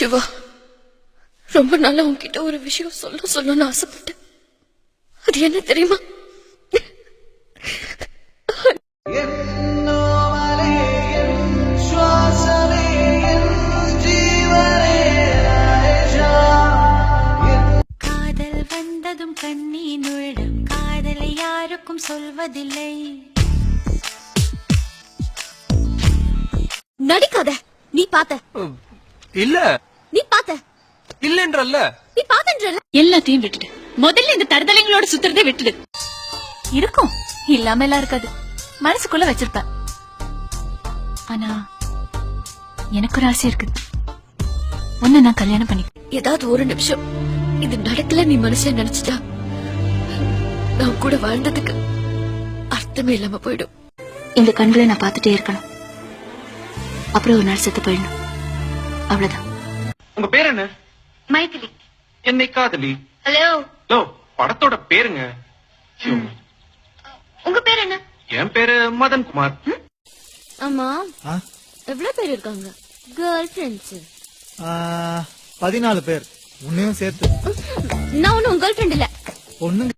சிவா, ரொம்ப நாளா உன்கிட்ட ஒரு விஷயம் சொல்லணும்னு ஆசைப்பட்டேன். அது என்ன தெரியுமா? காதல் வந்ததும் கண்ணீர் நுழையும், காதலை யாருக்கும் சொல்வதில்லை. நடிக்காத. நீ பாத்த இல்ல, நீ பாத்த இல்லன்றல்ல, நீ பாத்தன்றல. எல்லாத்தையும் விட்டுடு. முதல்ல இந்த தருதலைங்களோட சுத்துறதே விட்டுடு. இருக்கும், இல்லாம எல்லாம் இருக்காது. மனசுக்குள்ள வச்சிருப்பேன். ஆனா எனக்கு ஒரு ஆசை இருக்கு. உன்னை நான் கல்யாணம் பண்ணி. ஏதாவது ஒரு நிமிஷம் இது நடக்கல நீ மனசுல நினைச்சிட்டா நான் கூட வாழ்ந்ததுக்கு அர்த்தமே இல்லாம போயிடும். இந்த கண்களை நான் பார்த்துட்டே இருக்கணும். அப்புறம் ஒரு நாள் செத்து போயிடணும். அவ்வளவுதான். உங்க பேர் என்ன? மைதிலி. என்னை காதலி. ஹலோ. லோ, படத்தோட பேருங்க. உங்க பேர் என்ன? என் பேரு மதன் குமார். ஆமா, எவ்வளவு பேர் இருக்காங்க கேர்ள் ஃபிரெண்ட்ஸ்? 14 பேர், உன்னையும் சேர்த்து. நான் ஒன்னும் கேர்ள் ஃபிரெண்ட் இல்ல. பொண்ணுங்க